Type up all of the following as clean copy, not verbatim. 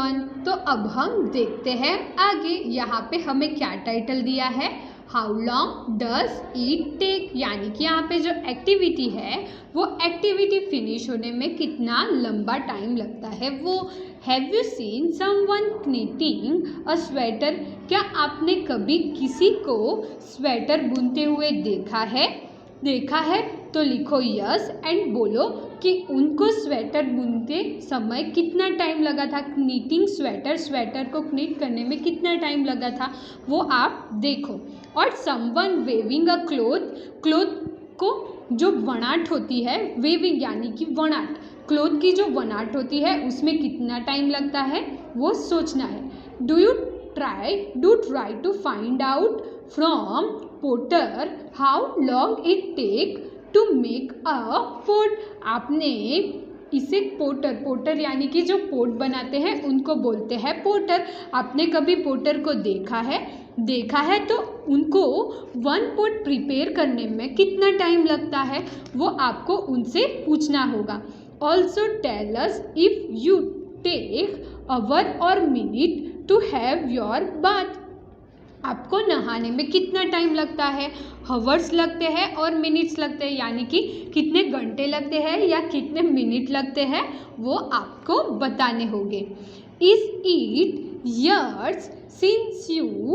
Everyone. तो अब हम देखते हैं आगे। यहाँ पे हमें क्या टाइटल दिया है, how long does it take, यानी कि यहाँ पे जो एक्टिविटी है वो एक्टिविटी फिनिश होने में कितना लंबा टाइम लगता है वो। Have you seen someone knitting a sweater, क्या आपने कभी किसी को स्वेटर बुनते हुए देखा है तो लिखो यस एंड बोलो कि उनको स्वेटर बुनते समय कितना टाइम लगा था। knitting स्वेटर को knit करने में कितना टाइम लगा था वो आप देखो। और समवन वेविंग अ क्लोथ को जो वनाट होती है, वेविंग यानी कि वनाट, क्लोथ की जो वनाट होती है उसमें कितना टाइम लगता है वो सोचना है। Do try to find out from potter how long it take to make a pot. आपने इसे पोटर यानी कि जो पोट बनाते हैं उनको बोलते हैं पोटर। आपने कभी पोटर को देखा है तो उनको वन पोट प्रिपेयर करने में कितना टाइम लगता है वो आपको उनसे पूछना होगा। Also tell us if you take hour or minute to have your bath. आपको नहाने में कितना टाइम लगता है, हवर्स लगते हैं और मिनट्स लगते हैं, यानी कि कितने घंटे लगते हैं या कितने मिनट लगते हैं वो आपको बताने होंगे। इज इट years since you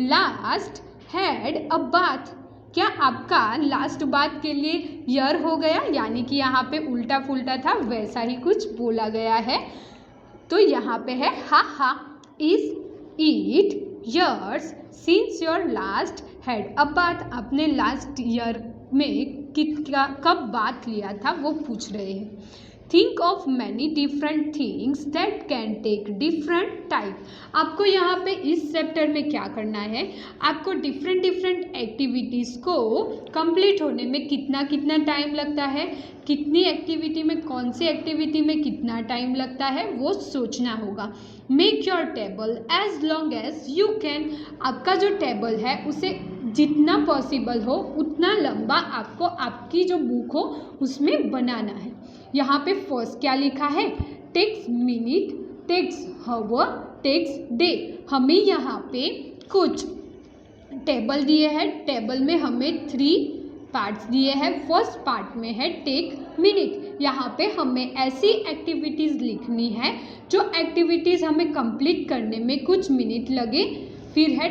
last had a bath, क्या आपका लास्ट बात के लिए ईयर हो गया, यानी कि यहाँ पे उल्टा फुल्टा था वैसा ही कुछ बोला गया है। तो यहाँ पे है हा। इज इट years since your last had a bath, आपने लास्ट ईयर में कब बात लिया था वो पूछ रहे हैं। Think of many different things that can take different time. आपको यहाँ पे इस चैप्टर में क्या करना है, आपको डिफरेंट एक्टिविटीज़ को कंप्लीट होने में कितना टाइम लगता है, कितनी एक्टिविटी में कौन सी एक्टिविटी में कितना टाइम लगता है वो सोचना होगा। Make your table as long as you can, आपका जो टेबल है उसे जितना पॉसिबल हो उतना लंबा आपको आपकी जो बुक हो उसमें बनाना है। यहाँ पे फर्स्ट क्या लिखा है, टेक्स मिनट, टेक्स हावर, टेक्स डे। हमें यहाँ पे कुछ टेबल दिए हैं, टेबल में हमें 3 पार्ट्स दिए हैं। फर्स्ट पार्ट में है टेक मिनट, यहाँ पे हमें ऐसी एक्टिविटीज़ लिखनी है जो एक्टिविटीज़ हमें कंप्लीट करने में कुछ मिनट लगे। फिर है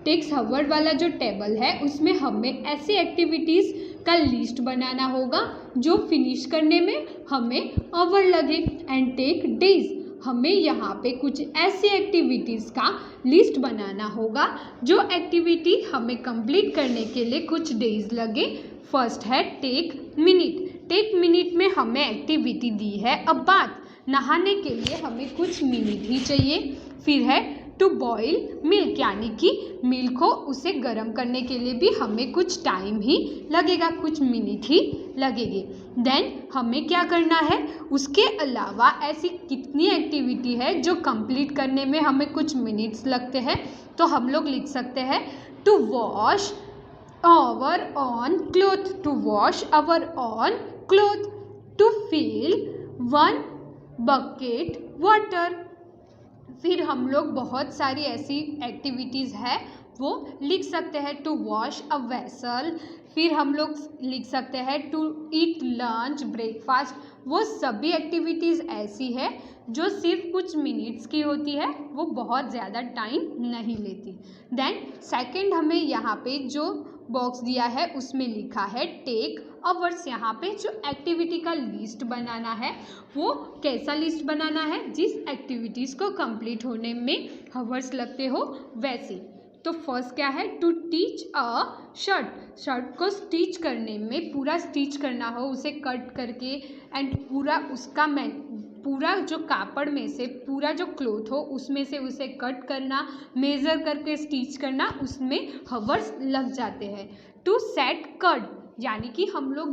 टेक्स हावर वाला जो टेबल है उसमें हमें ऐसी एक्टिविटीज़ का लिस्ट बनाना होगा जो फिनिश करने में हमें आवर लगे। एंड टेक डेज, हमें यहाँ पे कुछ ऐसी एक्टिविटीज़ का लिस्ट बनाना होगा जो एक्टिविटी हमें कंप्लीट करने के लिए कुछ डेज लगे। फर्स्ट है टेक मिनट में हमें एक्टिविटी दी है अब बात, नहाने के लिए हमें कुछ मिनट ही चाहिए। फिर है टू बॉयल मिल्क, यानी कि मिल्क को उसे गर्म करने के लिए भी हमें कुछ टाइम ही लगेगा, कुछ मिनट ही लगेंगे। देन हमें क्या करना है, उसके अलावा ऐसी कितनी एक्टिविटी है जो कंप्लीट करने में हमें कुछ मिनट्स लगते हैं। तो हम लोग लिख सकते हैं to wash our own cloth, to fill 1 bucket water. फिर हम लोग बहुत सारी ऐसी एक्टिविटीज़ है वो लिख सकते हैं, टू वॉश अ वेसल। फिर हम लोग लिख सकते हैं टू ईट लंच, ब्रेकफास्ट। वो सभी एक्टिविटीज़ ऐसी है जो सिर्फ कुछ मिनट्स की होती है, वो बहुत ज़्यादा टाइम नहीं लेती। देन सेकंड हमें यहाँ पे जो बॉक्स दिया है उसमें लिखा है टेक आवर्स। यहाँ पे जो एक्टिविटी का लिस्ट बनाना है वो कैसा लिस्ट बनाना है, जिस एक्टिविटीज़ को कंप्लीट होने में आवर्स लगते हो वैसे। तो फर्स्ट क्या है, टू टीच अ शर्ट को स्टिच करने में पूरा स्टिच करना हो, उसे कट करके एंड पूरा जो कापड़ में से पूरा जो क्लोथ हो उसमें से उसे कट करना, मेज़र करके स्टिच करना, उसमें हवर्स लग जाते हैं। टू सेट कर्ड, यानी कि हम लोग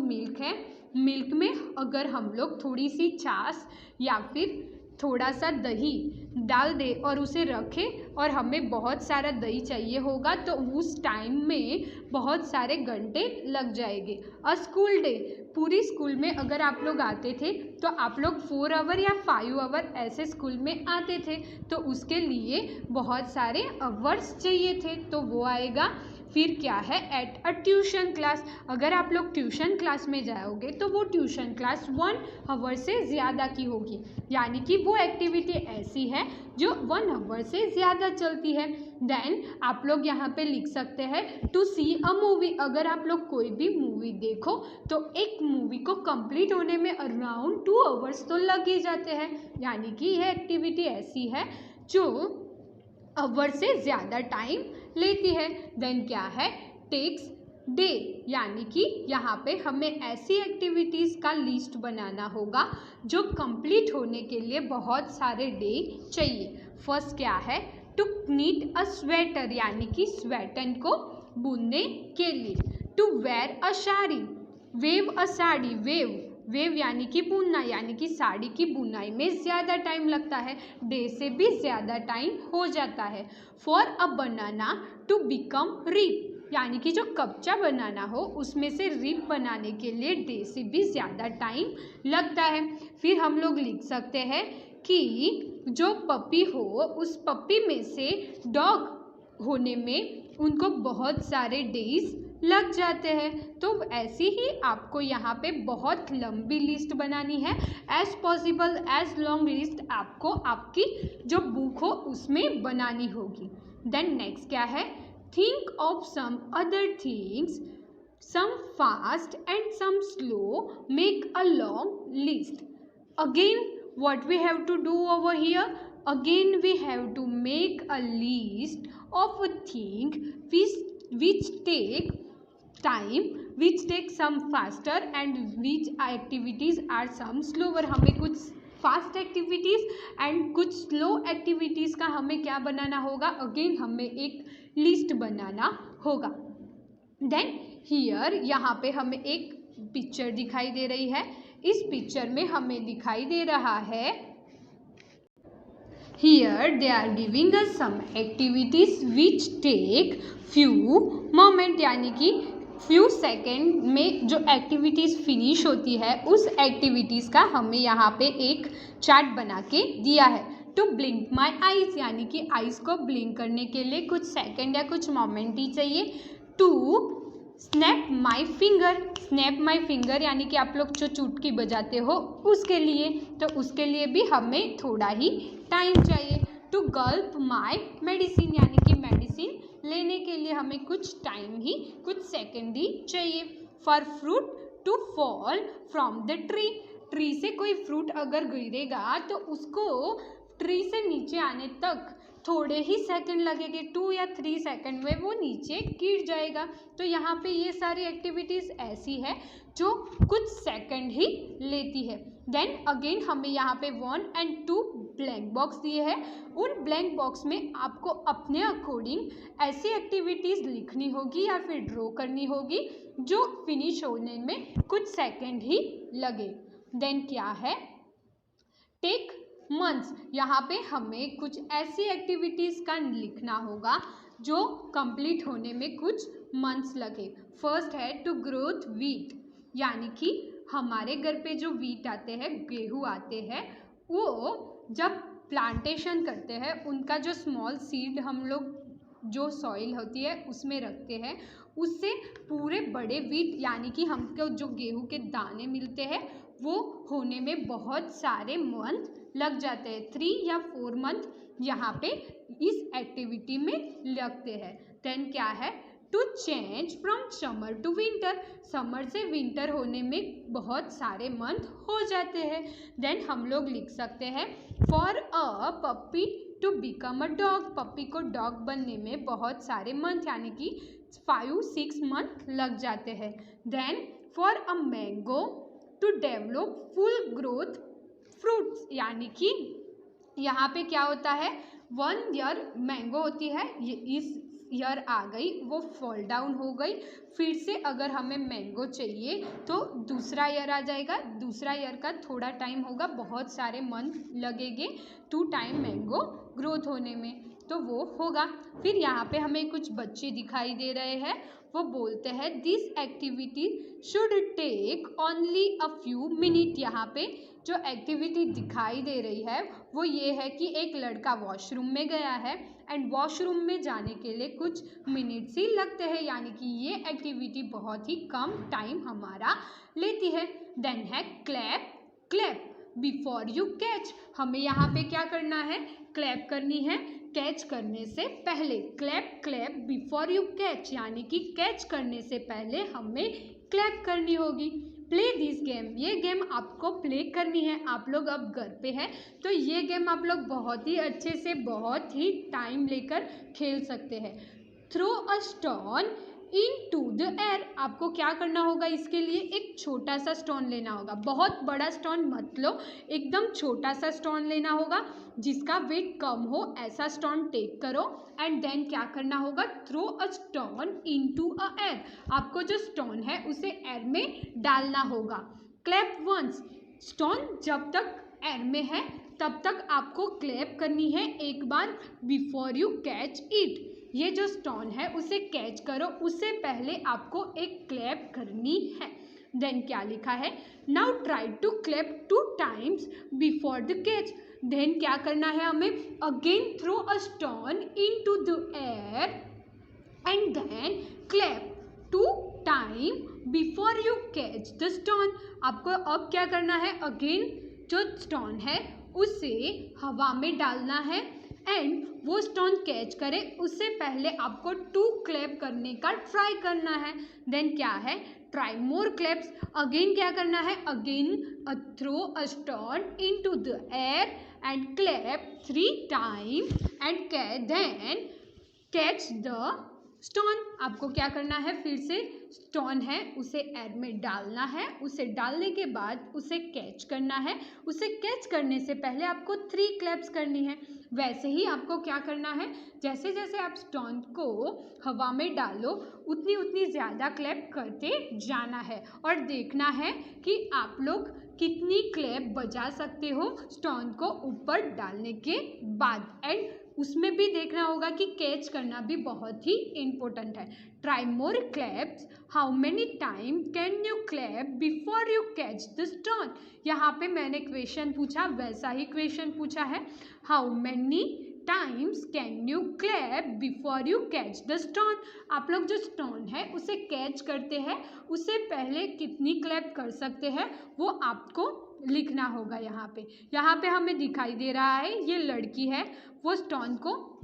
मिल्क में अगर हम लोग थोड़ी सी छाछ या फिर थोड़ा सा दही डाल दे और उसे रखे और हमें बहुत सारा दही चाहिए होगा तो उस टाइम में बहुत सारे घंटे लग जाएंगे। अ स्कूल डे, पूरी स्कूल में अगर आप लोग आते थे तो आप लोग 4 आवर या 5 आवर ऐसे स्कूल में आते थे तो उसके लिए बहुत सारे आवर्स चाहिए थे तो वो आएगा। फिर क्या है, एट अ ट्यूशन क्लास, अगर आप लोग ट्यूशन क्लास में जाओगे तो वो ट्यूशन क्लास 1 आवर से ज़्यादा की होगी, यानी कि वो एक्टिविटी ऐसी है जो 1 आवर से ज़्यादा चलती है। देन आप लोग यहाँ पे लिख सकते हैं टू सी अ मूवी, अगर आप लोग कोई भी मूवी देखो तो एक मूवी को कंप्लीट होने में अराउंड 2 आवर्स तो लग ही जाते हैं, यानी कि यह एक्टिविटी ऐसी है जो आवर से ज़्यादा टाइम लेती है। देन क्या है, टेक्स डे, यानी कि यहाँ पे हमें ऐसी एक्टिविटीज़ का लिस्ट बनाना होगा जो कंप्लीट होने के लिए बहुत सारे डे चाहिए। फर्स्ट क्या है, टू नीट अ स्वेटर, यानी कि स्वेटर को बुनने के लिए। To wear a sari, weave a sari, weave यानी कि बुनना, यानी कि साड़ी की बुनाई में ज़्यादा टाइम लगता है, डे से भी ज़्यादा टाइम हो जाता है। For a banana to become ripe, यानी कि जो कच्चा बनाना हो उसमें से रिप बनाने के लिए डे से भी ज़्यादा टाइम लगता है। फिर हम लोग लिख सकते हैं कि जो पपी हो उस पपी में से डॉग होने में उनको बहुत सारे डेज लग जाते हैं। तो ऐसी ही आपको यहाँ पे बहुत लंबी लिस्ट बनानी है, as possible as long list आपको आपकी जो बुक हो उसमें बनानी होगी। देन नेक्स्ट क्या है, think of some other things, some fast and some slow, make a long list. Again what we have to do over here, again we have to make a list of a thing which take time, which take some faster and which activities are some slower। हमें कुछ fast activities and कुछ slow activities का हमें क्या बनाना होगा, again हमें एक list बनाना होगा। देन हियर यहाँ पे हमें एक पिक्चर दिखाई दे रही है, इस पिक्चर में हमें दिखाई दे रहा है here they are giving us some activities which take few moment, यानी कि few सेकेंड में जो एक्टिविटीज़ फिनिश होती है उस एक्टिविटीज़ का हमें यहाँ पे एक चार्ट बना के दिया है। टू ब्लिंक माई आइज़, यानी कि आइज़ को ब्लिंक करने के लिए कुछ सेकेंड या कुछ मोमेंट ही चाहिए। To snap my finger, snap my finger यानी कि आप लोग जो चुटकी बजाते हो उसके लिए, तो उसके लिए भी हमें थोड़ा ही टाइम चाहिए। टू गल्प माई मेडिसिन, यानी कि मेडिसिन लेने के लिए हमें कुछ टाइम ही, कुछ सेकेंड ही चाहिए। For fruit to fall from the tree, tree से कोई फ्रूट अगर गिरेगा तो उसको ट्री से नीचे आने तक थोड़े ही सेकंड लगेंगे, 2 या 3 सेकंड में वो नीचे गिर जाएगा। तो यहाँ पे ये सारी एक्टिविटीज़ ऐसी है जो कुछ सेकंड ही लेती है। देन अगेन हमें यहाँ पे 1 and 2 ब्लैंक बॉक्स दिए हैं, उन ब्लैंक बॉक्स में आपको अपने अकॉर्डिंग ऐसी एक्टिविटीज़ लिखनी होगी या फिर ड्रॉ करनी होगी जो फिनिश होने में कुछ सेकंड ही लगे। देन क्या है, टेक मंथ्स, यहाँ पे हमें कुछ ऐसी एक्टिविटीज़ का लिखना होगा जो कंप्लीट होने में कुछ मंथ्स लगे। फर्स्ट है टू ग्रोथ वीट, यानी कि हमारे घर पे जो वीट आते हैं, गेहूँ आते हैं, वो जब प्लांटेशन करते हैं उनका जो स्मॉल सीड हम लोग जो सॉइल होती है उसमें रखते हैं, उससे पूरे बड़े वीट यानी कि हमको जो गेहूँ के दाने मिलते हैं वो होने में बहुत सारे मंथ लग जाते हैं। 3 या 4 मंथ यहाँ पे इस एक्टिविटी में लगते हैं। देन क्या है, to change from summer to winter, summer से विंटर होने में बहुत सारे मंथ हो जाते हैं। देन हम लोग लिख सकते हैं for a puppy to become a dog, puppy को डॉग बनने में बहुत सारे मंथ यानी कि 5-6 मंथ लग जाते हैं। Then for a mango to develop full growth fruits, यानी कि यहाँ पे क्या होता है, 1 ईयर मैंगो होती है, ये ईयर आ गई वो फॉल डाउन हो गई। फिर से अगर हमें मैंगो चाहिए तो दूसरा ईयर आ जाएगा, दूसरा ईयर का थोड़ा टाइम होगा, बहुत सारे मंथ लगेंगे टू टाइम मैंगो ग्रोथ होने में, तो वो होगा। फिर यहाँ पे हमें कुछ बच्चे दिखाई दे रहे हैं, वो बोलते हैं this activity should take only a few minute. यहाँ पे जो एक्टिविटी दिखाई दे रही है वो ये है कि एक लड़का वॉशरूम में गया है एंड वॉशरूम में जाने के लिए कुछ मिनट्स ही लगते हैं, यानी कि ये एक्टिविटी बहुत ही कम टाइम हमारा लेती है। देन है clap, clap before you catch. हमें यहाँ पे क्या करना है, क्लैप करनी है कैच करने से पहले। Clap, clap before you catch, यानी कि कैच करने से पहले हमें क्लैप करनी होगी। प्ले दिस गेम, ये गेम आपको प्ले करनी है। आप लोग अब घर पे हैं तो ये गेम आप लोग बहुत ही अच्छे से बहुत ही टाइम लेकर खेल सकते हैं। Throw a stone into the air, आपको क्या करना होगा, इसके लिए एक छोटा सा स्टोन लेना होगा। बहुत बड़ा स्टोन मत लो, एकदम छोटा सा स्टोन लेना होगा जिसका वेट कम हो, ऐसा स्टोन टेक करो एंड देन क्या करना होगा, throw a stone into a air. आपको जो स्टोन है उसे एयर में डालना होगा। क्लैप वंस, स्टोन जब तक एयर में है तब तक आपको क्लैप करनी है एक बार बिफोर यू कैच इट। ये जो स्टोन है उसे कैच करो, उससे पहले आपको एक क्लैप करनी है। देन क्या लिखा है, now try to clap 2 times before the catch. Then क्या करना है हमें, again throw a stone into the air and then clap 2 time before you catch the stone. आपको अब क्या करना है, अगेन जो स्टोन है उसे हवा में डालना है एंड वो स्टोन कैच करे उससे पहले आपको 2 क्लैप करने का ट्राई करना है। देन क्या है, ट्राई मोर क्लैप्स, अगेन क्या करना है, again throw a stone into the air and clap 3 time and then catch the stone. आपको क्या करना है, फिर से स्टोन है उसे एयर में डालना है, उसे डालने के बाद उसे कैच करना है, उसे कैच करने से पहले आपको 3 क्लैप्स करनी है। वैसे ही आपको क्या करना है, जैसे जैसे आप स्टोन को हवा में डालो उतनी उतनी ज़्यादा क्लैप करते जाना है और देखना है कि आप लोग कितनी क्लैप बजा सकते हो स्टोन को ऊपर डालने के बाद। एंड उसमें भी देखना होगा कि कैच करना भी बहुत ही इम्पोर्टेंट है। Try more claps, how many time can you clap before you catch the stone. यहाँ पे मैंने क्वेश्चन पूछा, वैसा ही क्वेश्चन पूछा है, how many times can you clap before you catch the stone. आप लोग जो स्टोन है उसे कैच करते हैं उससे पहले कितनी क्लैप कर सकते हैं वो आपको लिखना होगा। यहाँ पे हमें दिखाई दे रहा है ये लड़की है, वो स्टोन को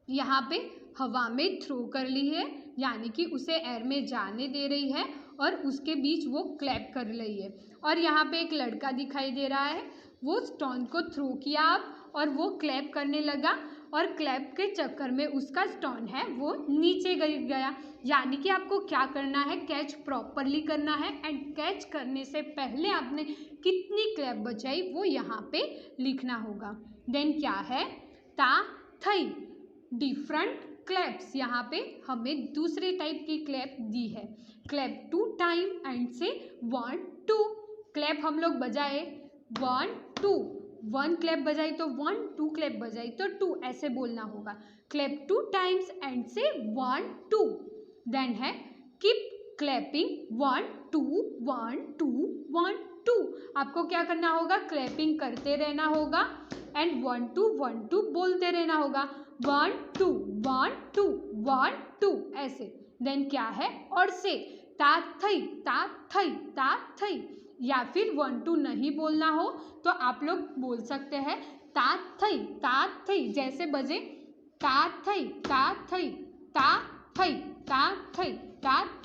यहाँ पे हवा में थ्रो कर ली है, यानी कि उसे एयर में जाने दे रही है और उसके बीच वो क्लैप कर रही है। और यहाँ पे एक लड़का दिखाई दे रहा है, वो स्टोन को थ्रो किया आप और वो क्लैप करने लगा और क्लैप के चक्कर में उसका स्टोन है वो नीचे गिर गया। यानी कि आपको क्या करना है, कैच प्रॉपरली करना है एंड कैच करने से पहले आपने कितनी क्लैप बजाई वो यहाँ पे लिखना होगा। देन क्या है, ता थई, डिफरेंट क्लैप्स। यहाँ पे हमें दूसरे टाइप की क्लैप दी है। क्लैप 2 टाइम एंड से 1 2। क्लैप हम लोग बजाए 1 2, 1 क्लैप बजाई तो 1, 2 क्लैप बजाई तो 2, ऐसे बोलना होगा। क्लैप 2 टाइम्स एंड से 1 2। देन है कीप क्लैपिंग 1 2 1 2 1 2। आपको क्या करना होगा, क्लैपिंग करते रहना होगा एंड 1 2 1 2 बोलते रहना होगा, 1 2 1 2 1 2 ऐसे। देन क्या है, और से ता थई ता थई ता थई, या फिर 1 2 नहीं बोलना हो तो आप लोग बोल सकते हैं ता थई, जैसे बजे ता थई ता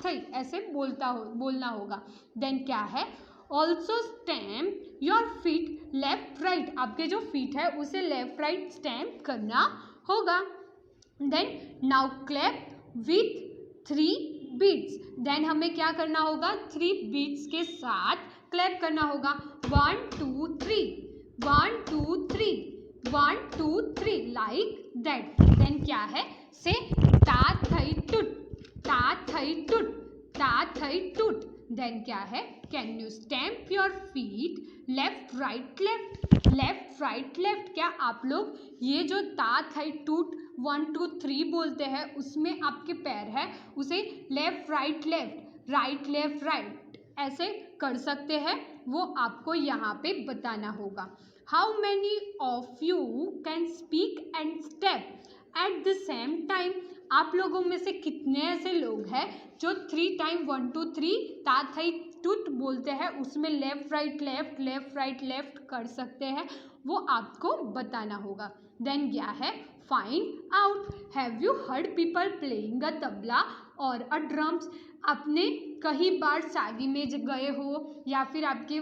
थई ऐसे बोलना होगा। देन क्या है, also stamp your feet left right, आपके जो फीट है उसे लेफ्ट राइट स्टैम्प करना होगा। Then now clap with 3 beats. Then हमें क्या करना होगा, 3 बीट्स के साथ क्लैप करना होगा, 1 2 3 1 2 3 1 2 3 लाइक दैट। देन क्या है, से ता थई टुट, ता थई टुट, ता थई टुट। देन क्या है, can you stamp your feet left right left, left right left. क्या आप लोग ये जो ता थई टूट 1 2 3 बोलते हैं उसमें आपके पैर है उसे left right left, right left right ऐसे कर सकते हैं, वो आपको यहाँ पे बताना होगा। How many of you can speak and step at the same time. आप लोगों में से कितने ऐसे लोग हैं जो 3 टाइम 1 2 3 ता थई टूट बोलते हैं उसमें left right left, left right left कर सकते हैं, वो आपको बताना होगा। देन क्या है, find out, have you heard people playing a tabla और अ ड्रम्स। आपने कई बार शादी में गए हो या फिर आपके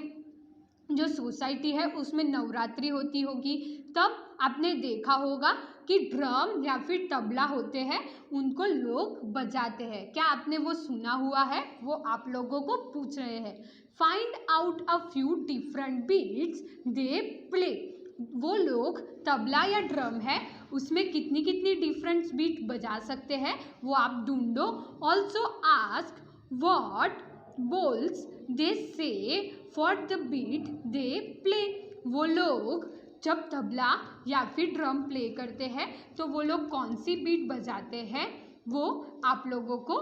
जो सोसाइटी है उसमें नवरात्रि होती होगी, तब आपने देखा होगा कि ड्रम या फिर तबला होते हैं उनको लोग बजाते हैं। क्या आपने वो सुना हुआ है, वो आप लोगों को पूछ रहे हैं। Find out a few different beats they play. वो लोग तबला या ड्रम है उसमें कितनी कितनी डिफरेंट बीट बजा सकते हैं वो आप ढूंढो। Also ask what bols they say for the beat they play. वो लोग जब तबला या फिर ड्रम प्ले करते हैं तो वो लोग कौन सी बीट बजाते हैं वो आप लोगों को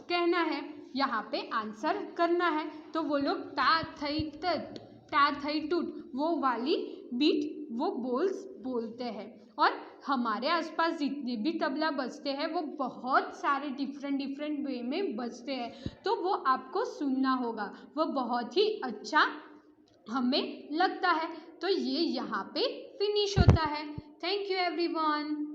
कहना है, यहाँ पे आंसर करना है। तो वो लोग ता थई तट, ता थई टूट वो वाली बीट वो बोल्स बोलते हैं। और हमारे आसपास जितने भी तबला बजते हैं वो बहुत सारे डिफरेंट डिफरेंट वे में बजते हैं, तो वो आपको सुनना होगा, वो बहुत ही अच्छा हमें लगता है। तो ये यहाँ पे फिनिश होता है। Thank you everyone.